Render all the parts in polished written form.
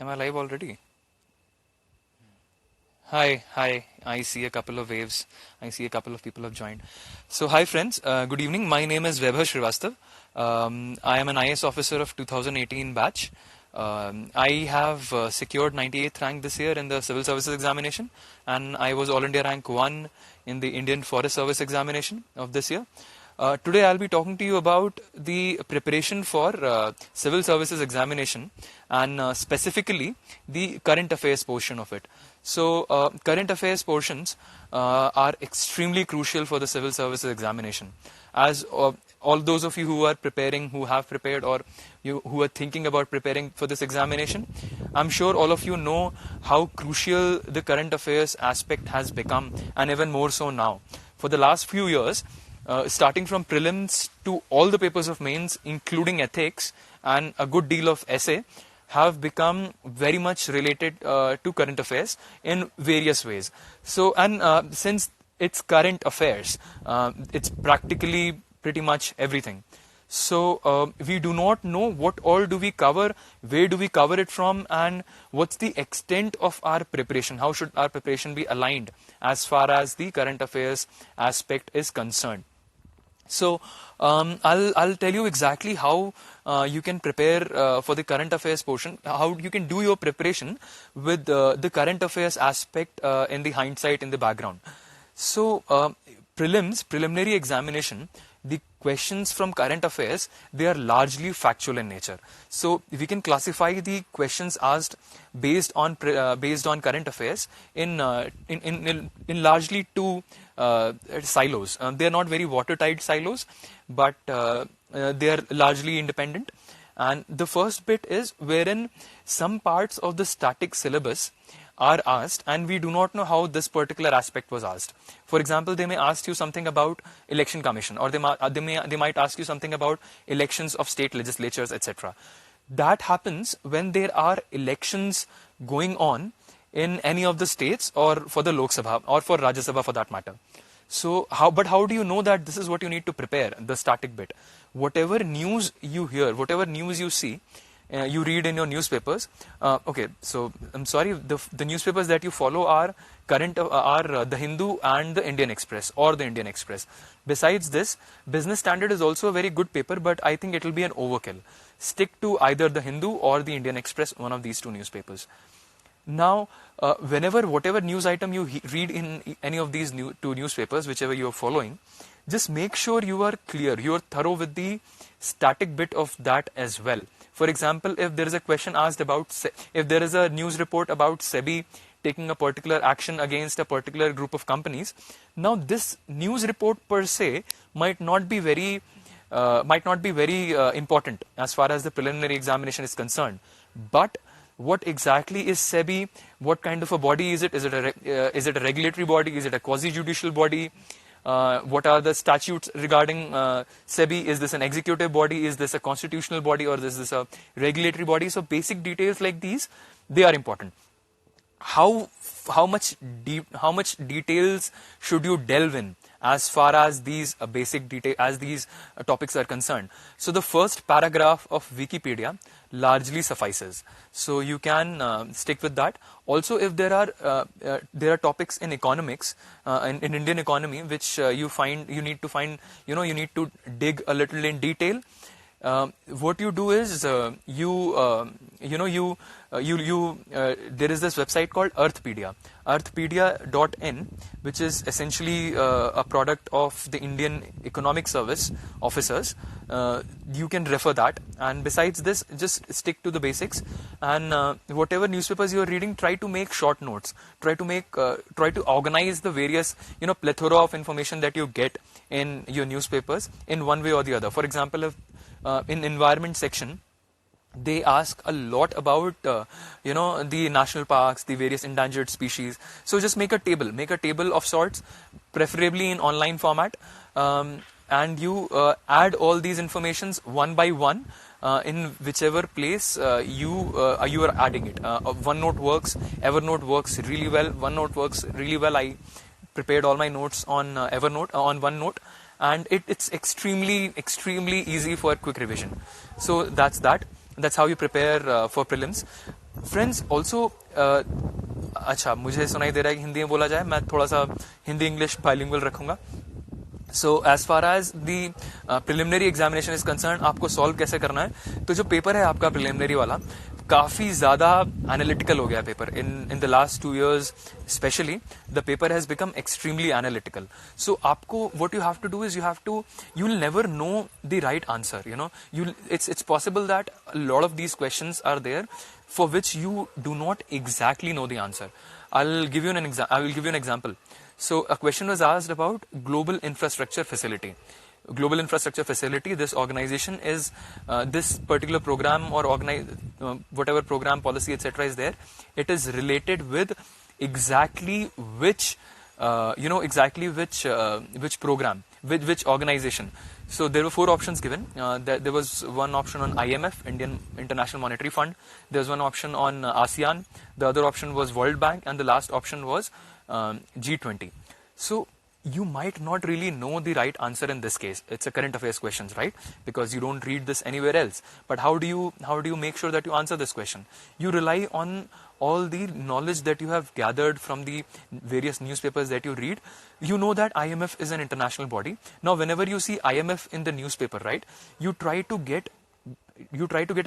Am I live already? Hi. I see a couple of waves. I see a couple of people have joined. So, hi friends. Good evening. My name is Vaibhav Srivastav. I am an IS officer of 2018 batch. I have secured 98th rank this year in the civil services examination, and I was all India rank 1 in the Indian Forest Service examination of this year. Today I'll be talking to you about the preparation for civil services examination, and specifically the current affairs portion of it. So current affairs portions are extremely crucial for the civil services examination, as all those of you who are preparing, who have prepared, or you who are thinking about preparing for this examination, I'm sure all of you know how crucial the current affairs aspect has become, and even more so now. For the last few years, starting from prelims to all the papers of mains, including ethics and a good deal of essay, have become very much related to current affairs in various ways. So, and since it's current affairs, it's practically pretty much everything. So we do not know what all do we cover, where do we cover it from, and what's the extent of our preparation. How should our preparation be aligned as far as the current affairs aspect is concerned. So I'll tell you exactly how you can prepare for the current affairs portion, how you can do your preparation with the current affairs aspect in the hindsight, in the background. So preliminary examination, the questions from current affairs, they are largely factual in nature. So we can classify the questions asked based on current affairs in largely two silos. They are not very watertight silos, but they are largely independent. And the first bit is wherein some parts of the static syllabus are asked, and we do not know how this particular aspect was asked. For example, they may ask you something about election commission, or they might ask you something about elections of state legislatures, etc. That happens when there are elections going on in any of the states, or for the Lok Sabha, or for Rajya Sabha for that matter. So how do you know that this is what you need to prepare, the static bit? Whatever news you hear, whatever news you see, you read in your newspapers. Okay, so I'm sorry, the newspapers that you follow are the Hindu and the Indian Express, or the Indian Express. Besides this, Business Standard is also a very good paper, but I think it will be an overkill. Stick to either the Hindu or the Indian Express, one of these two newspapers. Now, whatever news item you read in any of these two newspapers, whichever you are following, just make sure you are clear, you are thorough with the static bit of that as well. For example, if there is a question asked about, if there is a news report about SEBI taking a particular action against a particular group of companies, now this news report per se might not be very important as far as the preliminary examination is concerned. But what exactly is SEBI? What kind of a body is it? Is it a regulatory body? Is it a quasi-judicial body? What are the statutes regarding SEBI? Is this an executive body? Is this a constitutional body? Or is this a regulatory body? So basic details like these, they are important. How much details should you delve in as far as these topics are concerned? So the first paragraph of Wikipedia largely suffices, so you can stick with that. Also, if there are topics in economics, in Indian economy, which you need to dig a little in detail. What you do is there is this website called earthpedia.in, which is essentially a product of the Indian Economic Service officers. You can refer that, and besides this, just stick to the basics, and whatever newspapers you are reading, try to make short notes, try to organize the various plethora of information that you get in your newspapers in one way or the other. For example, if in environment section, they ask a lot about the national parks, the various endangered species. So just make a table of sorts, preferably in online format, and you add all these informations one by one in whichever place you are adding it. OneNote works, Evernote works really well. OneNote works really well. I prepared all my notes on OneNote, and it's extremely easy for quick revision. So that's how you prepare for prelims. Friends also अच्छा, मुझे सुनाई दे रहा है कि हिंदी में बोला जाए, मैं थोड़ा सा हिंदी इंग्लिश बाइलिंगुअल रखूंगा. So as far as the preliminary examination is concerned, आपको सॉल्व कैसे करना है. तो जो पेपर है आपका प्रिलिमिनरी वाला, काफी ज्यादा एनालिटिकल हो गया paper. In the last 2 years specially the paper has become extremely analytical. So आपको what you have to do is you will never know the right answer. It's possible that a lot of these questions are there for which you do not exactly know the answer. I will give you an example. So a question was asked about global infrastructure facility. Global infrastructure facility, this organization is this particular program or whatever program, policy, etc. is there, it is related with exactly which which program, which organization. So there were 4 options given. There was one option on IMF, Indian International Monetary Fund. There was one option on ASEAN. The other option was World Bank, and the last option was G20. So you might not really know the right answer in this case. It's a current affairs questions, right? Because you don't read this anywhere else. But how do you make sure that you answer this question? You rely on all the knowledge that you have gathered from the various newspapers that you read. You know that IMF is an international body. Now, whenever you see IMF in the newspaper, right, you try to get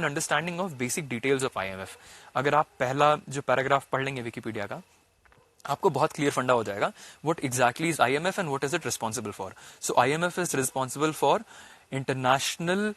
an understanding of basic details of IMF. अगर आप पहला जो paragraph पढ़ लेंगे Wikipedia का, आपको बहुत clear फंडा हो जाएगा what exactly is IMF and what is it responsible for. So IMF is responsible for international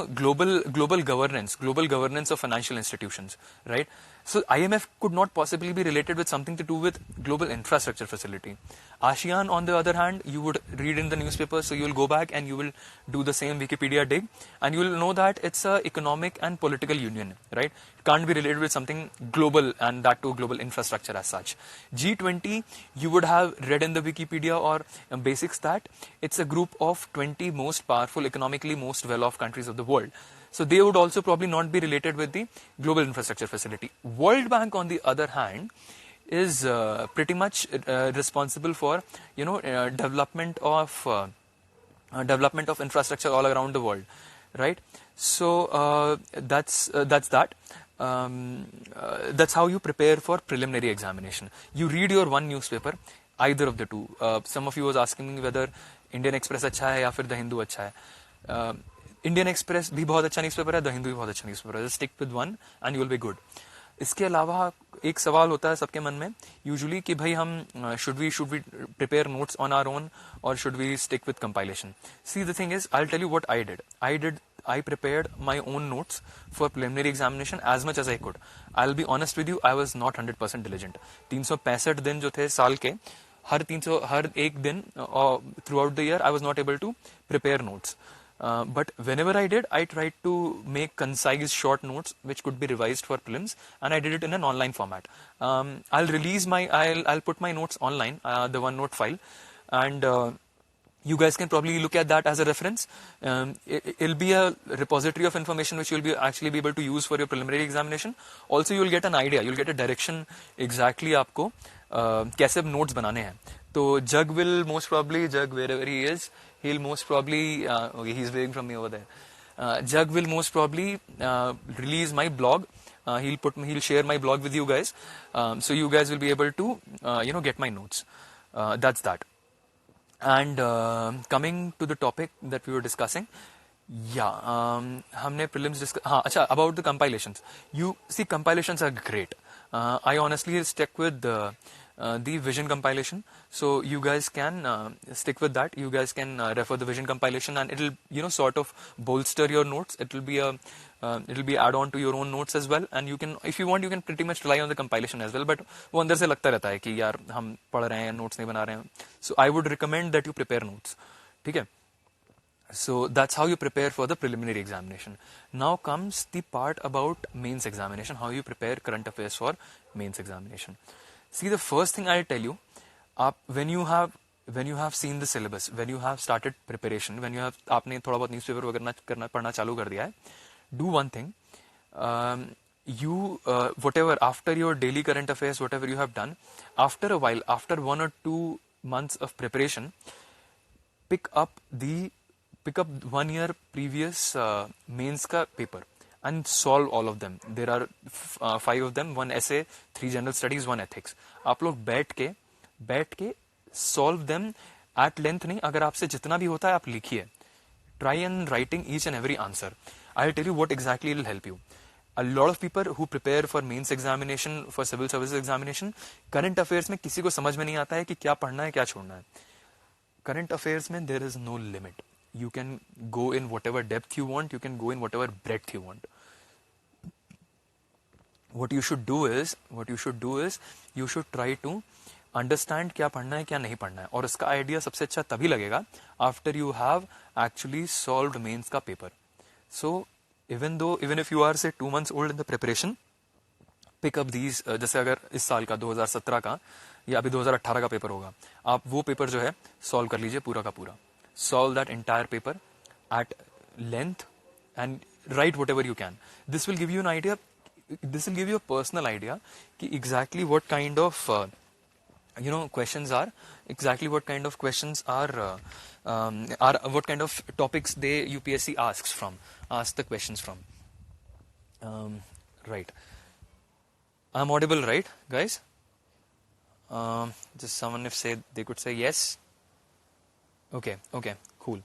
global governance of financial institutions, right? So IMF could not possibly be related with something to do with global infrastructure facility. ASEAN, on the other hand, you would read in the newspaper, so you will go back and you will do the same Wikipedia dig, and you will know that it's a economic and political union, right? It can't be related with something global, and that too global infrastructure as such. G20, you would have read in the Wikipedia or basics that it's a group of 20 most powerful, economically most well-off countries of the world. So they would also probably not be related with the global infrastructure facility. World Bank, on the other hand, is pretty much responsible for development of infrastructure all around the world, right? So that's that. That's how you prepare for preliminary examination. You read your one newspaper, either of the two. Some of you was asking me whether Indian Express अच्छा है या फिर The Hindu अच्छा है. Indian express भी बहुत अच्छा newspaper है, द हिंदू भी बहुत अच्छा न्यूज़पेपर है. Stick with one and you will be good. इसके अलावा एक सवाल होता है सबके मन में यूजुअली कि भाई हम should we prepare notes on our own और should we stick with compilation. See the thing is, I will tell you what I did. I prepared my own notes for preliminary examination as much as I could. I'll be honest with you, I was not 100% diligent. 365 दिन जो थे साल के, हर एक दिन throughout the year I was not able to prepare notes. But whenever I did, I tried to make concise short notes which could be revised for prelims, and I did it in an online format. I'll put my notes online, the OneNote file, and you guys can probably look at that as a reference. It'll be a repository of information which you'll actually be able to use for your preliminary examination. Also, you'll get an idea, you'll get a direction exactly आपको कैसे notes बनाने हैं. तो Jug will most probably, wherever he is, he'll most probably, okay, he's waiting from me over there. Jug will most probably release my blog. He'll share my blog with you guys, so you guys will be able to get my notes. That's that. And coming to the topic that we were discussing, हमने prelims अच्छा, about the compilations. You see, compilations are great. I honestly stick with the Vision compilation, so you guys can stick with that. You guys can refer the Vision compilation, and it'll sort of bolster your notes. It'll be add on to your own notes as well, and you can, if you want, you can pretty much rely on the compilation as well. But वो अंदर से लगता रहता है कि यार हम पढ़ रहे हैं, notes नहीं बना रहे हैं. So I would recommend that you prepare notes. ठीक है? So that's how you prepare for the preliminary examination. Now comes the part about mains examination, how you prepare current affairs for mains examination. See, the first thing I'll tell you, when you have seen the syllabus, when you have started preparation, when you have आपने थोड़ा बहुत newspaper वगैरह पढ़ना चालू कर दिया है, do one thing. Whatever, after your daily current affairs, whatever you have done, after a while, after 1 or 2 months of preparation, pick up 1 year previous mains का paper and solve all of them. There are 5 of them, 1 essay, 3 general studies, 1 ethics. आप लोग बैठ के solve them at length नहीं, अगर आपसे जितना भी होता है आप लिखिए. Try and writing each and every answer. I'll tell you what exactly will help you. A lot of people who prepare for mains examination, for civil services examination, current affairs में किसी को समझ में नहीं आता है कि क्या पढ़ना है क्या छोड़ना है. Current affairs में there is no limit. You can go in whatever depth you want, you can go in whatever breadth you want. What you should do is you should try to understand क्या पढ़ना है क्या नहीं पढ़ना है, और उसका आइडिया सबसे अच्छा तभी लगेगा after you have actually solved mains का paper. So even if you are say 2 months old in the preparation, pick up these, जैसे अगर इस साल का 2017 का या अभी 2018 का पेपर होगा, आप वो पेपर जो है सॉल्व कर लीजिए पूरा का पूरा. Solve that entire paper at length and write whatever you can. This will give you an idea, this will give you a personal idea कि exactly what kind of questions are, exactly what kind of questions are what kind of topics they UPSC asks the questions from. Right. I'm audible, right, guys? Just someone if say they could say yes. Okay, cool.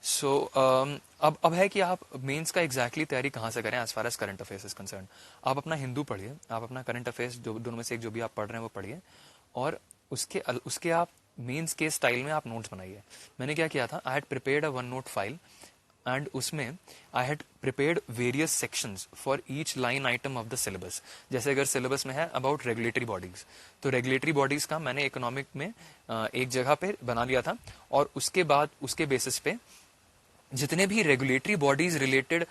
So अब है कि आप mains का exactly तैयारी कहाँ से करें as far as current affairs is concern. आप अपना हिंदू पढ़िए, आप अपना करंट अफेयर्स जो दोनों में से एक जो भी आप पढ़ रहे हैं वो पढ़िए, और उसके आप मेंस के स्टाइल में आप नोट्स बनाइए. मैंने क्या किया था, I had prepared a 1 note file and उसमें I had prepared various sections for each line item of the syllabus. जैसे अगर सिलेबस में है अबाउट रेगुलेटरी बॉडीज, तो रेगुलेटरी बॉडीज का मैंने इकोनॉमिक में एक जगह पे बना लिया था, और उसके बाद उसके बेसिस पे जितने भी रेगुलेटरी बॉडीज रिलेटेड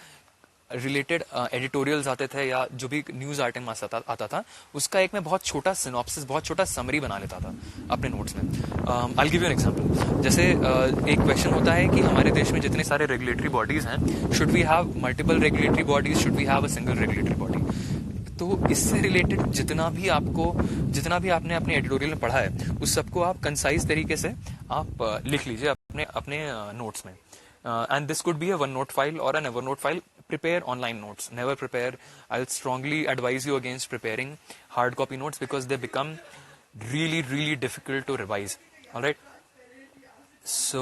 एडिटोरियल्स आते थे या जो भी न्यूज आइटम आता था, उसका एक मैं बहुत छोटा सिनॉप्सिस, बहुत छोटा समरी बना लेता था अपने नोट्स में. I give you an example. जैसे एक क्वेश्चन होता है कि हमारे देश में जितने सारे रेगुलेटरी बॉडीज हैं, should we have multiple regulatory bodies, should we have a single regulatory body. तो इससे रिलेटेड जितना भी आपने अपने एडिटोरियल में पढ़ा है, उस सबको आप कंसाइज तरीके से आप लिख लीजिए अपने नोट्स में. And this could be a 1 note file or an Evernote file. Prepare online notes. Never prepare. I'll strongly advise you against preparing hard copy notes because they become really, really difficult to revise. All right. So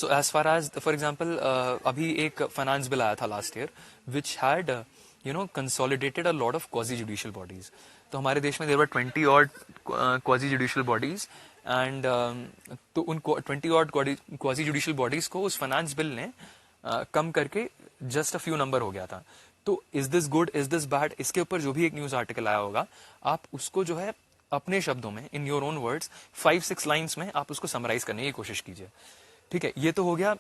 so as far as for example, अभी एक finance bill आया था last year, which had consolidated a lot of quasi judicial bodies. तो हमारे देश में there were 20 odd quasi judicial bodies. And तो उन 20 ऑड क्वाजी जुडिशियल बॉडीज को उस फाइनेंस बिल ने कम करके जस्ट अ फ्यू नंबर हो गया था. तो is this good, is this bad, इसके ऊपर जो भी एक न्यूज आर्टिकल आया होगा, आप उसको जो है अपने शब्दों में, इन योर ओन वर्ड्स, 5-6 लाइंस में आप उसको समराइज करने की कोशिश कीजिए. ठीक है, ये तो हो गया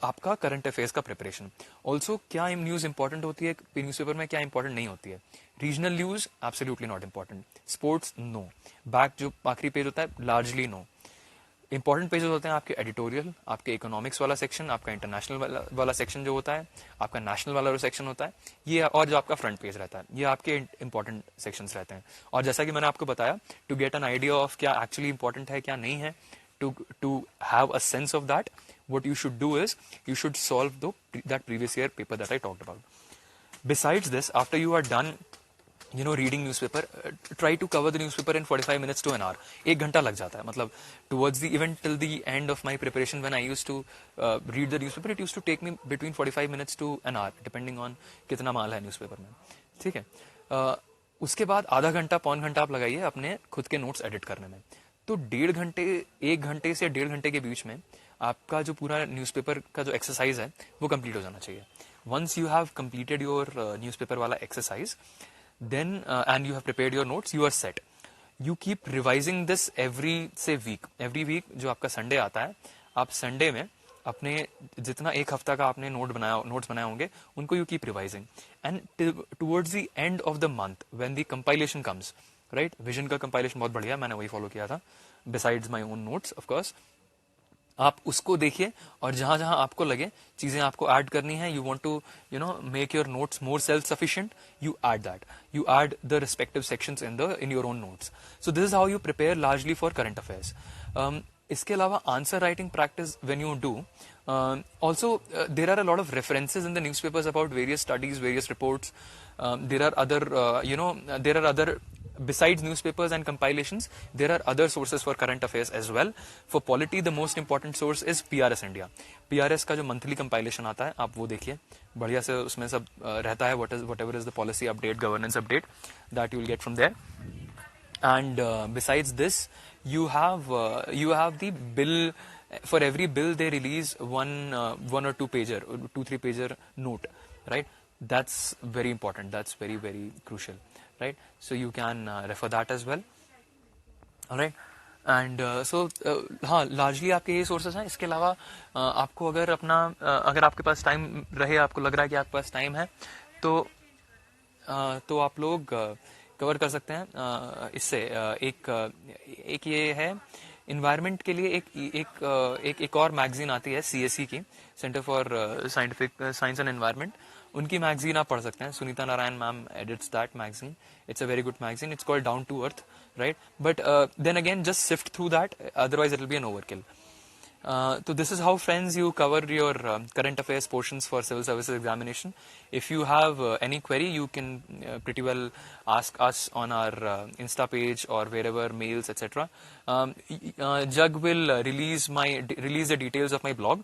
आपका करंट अफेयर्स का प्रिपरेशन. ऑल्सो क्या न्यूज इंपॉर्टेंट होती है न्यूज़पेपर में, क्या इंपॉर्टेंट नहीं होती है. Regional news absolutely not important. Sports no. Back जो आखिरी पेज होता है लार्जली नो. इंपॉर्टेंट पेजेस होते हैं आपके एडिटोरियल, आपके इकोनॉमिक्स वाला सेक्शन, आपका इंटरनेशनल वाला सेक्शन जो होता है, आपका नेशनल वाला सेक्शन होता है ये, और जो आपका फ्रंट पेज रहता है, ये आपके इंपॉर्टेंट सेक्शंस रहते हैं. और जैसा कि मैंने आपको बताया, to get an idea of क्या एक्चुअली इंपॉर्टेंट है क्या नहीं है, to have a sense of that, what you should do is you should solve that previous year paper that I talked about. Besides this, after you are done reading newspaper, try to cover the newspaper in 45 minutes to an hour. 1 घंटा लग जाता है. मतलब towards the even till the end of my preparation, when I used to read the newspaper, it used to take me between 45 minutes to an hour depending on कितना माल है newspaper में. ठीक है. उसके बाद आधा घंटा पौन घंटा आप लगाइए अपने खुद के नोट्स एडिट करने में. तो 1 घंटे से 1.5 घंटे के बीच में आपका जो पूरा न्यूज़पेपर का जो एक्सरसाइज है वो कंप्लीट हो जाना चाहिए. Once you have completed your newspaper वाला exercise, then and you have prepared your notes, you are set. You keep revising this every week. जो आपका संडे आता है, आप संडे में अपने जितना एक हफ्ता का आपने नोट्स बनाए होंगे उनको you keep revising, and towards the end of the month when the compilation comes, right, vision का compilation बहुत बढ़िया, मैंने वही फॉलो किया था, besides my own notes of course. आप उसको देखिए और जहां जहां आपको लगे चीजें आपको ऐड करनी है, you want to make your notes more self sufficient, you add that, you add the respective sections in your own notes. So this is how you prepare largely for current affairs. इसके अलावा answer writing practice when you do, Also, there are a lot of references in the newspapers about various studies, various reports. There are other, there are other, besides newspapers and compilations, there are other sources for current affairs as well. For polity, the most important source is PRS India. PRS का जो monthly compilation आता है, आप वो देखिए, बढ़िया से उसमें सब रहता है, whatever is the policy update, governance update, that you will get from there. And besides this, you have the bill. For every bill they release one or two pager, 2-3 pager note, right? That's very important, that's very, very crucial, right? So you can refer that as well. All right. And so हाँ, largely आपके ये sources हैं. इसके अलावा आपको अगर अगर आपके पास टाइम रहे, आपको लग रहा है कि आपके पास टाइम है, तो आप लोग कवर कर सकते हैं इससे. एक ये है इन्वायरमेंट के लिए, एक और मैगजीन आती है CSE की, centre for scientific science and environment. उनकी मैगजीन आप पढ़ सकते हैं. Sunita Narayan ma'am edits that magazine. It's a very good magazine. It's called Down to Earth, right? But then again, just sift through that. Otherwise, it will be an overkill. So this is how, friends, you cover your current affairs portions for civil services examination. If you have any query, you can pretty well ask us on our Insta page or wherever, mails, etc. Jug will release the details of my blog.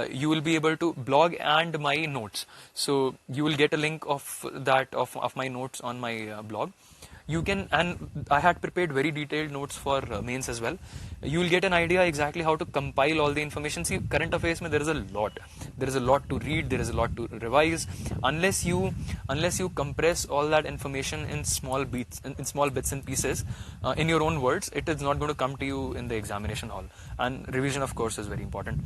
You will be able to blog and my notes. So you will get a link of that of my notes on my blog. You can, and I had prepared very detailed notes for mains as well. You will get an idea exactly how to compile all the information. See, current affairs mein there is a lot to read, there is a lot to revise. Unless you compress all that information in small bits and pieces in your own words, it is not going to come to you in the examination hall. And revision, of course, is very important.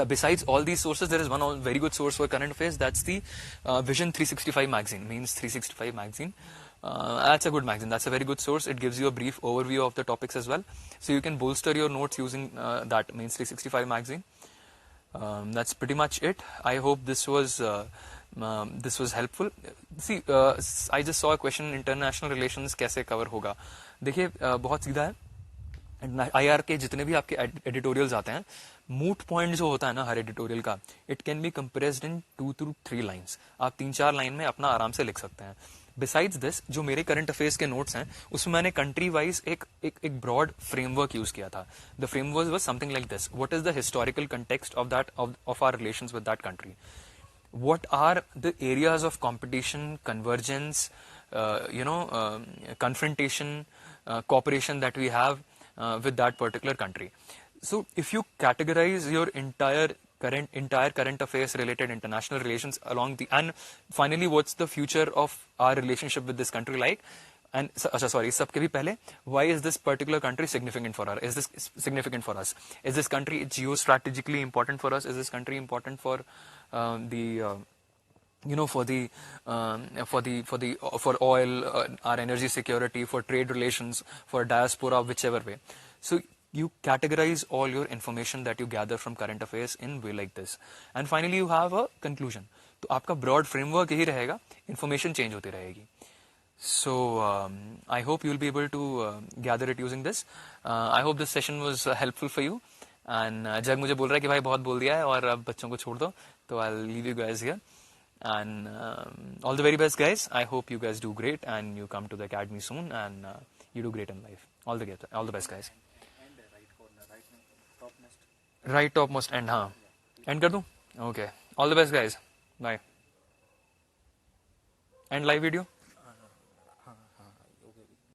Besides all these sources, there is one very good source for current affairs. That's the Vision 365 magazine, Mains 365 magazine. That's a good magazine. That's a very good source. It gives you a brief overview of the topics as well. So you can bolster your notes using that Mains 365 magazine. That's pretty much it. I hope this was helpful. See, I just saw a question: international relations कैसे cover होगा? देखिए, बहुत सीधा है. IR के जितने भी आपके एडिटोरियल्स आते हैं, मूट पॉइंट जो होता है ना हर एडिटोरियल का, it can be compressed in 2 to 3 lines. आप 3-4 लाइन में अपना आराम से लिख सकते हैं. बिसाइड्स दिस, जो मेरे करंट अफेयर्स के नोट्स हैं, उसमें मैंने कंट्री वाइज एक ब्रॉड फ्रेमवर्क यूज किया था. The framework was something like this: what is the historical context of our relations with that country, what are the areas of competition, convergence, confrontation, cooperation that we have with that particular country. So if you categorize your entire current affairs related international relations along the, and finally what's the future of our relationship with this country like, and सबके भी पहले, why is this particular country significant for us? Is this country geostrategically important for us? Is this country important for for oil, our energy security, for trade relations, for diaspora, whichever way. So you categorize all your information that you gather from current affairs in way like this, and finally you have a conclusion. तो आपका broad framework यही रहेगा, information change होती रहेगी. So I hope you will be able to gather it using this. I hope this session was helpful for you. And जग मुझे बोल रहा है कि भाई बहुत बोल दिया है और अब बच्चों को छोड़ दो, तो I'll leave you guys here. And all the very best, guys. I hope you guys do great and you come to the academy soon and you do great in life. All the best, guys. Right topmost end, हाँ. End कर दूँ? Okay. All the best, guys. Bye. End live video.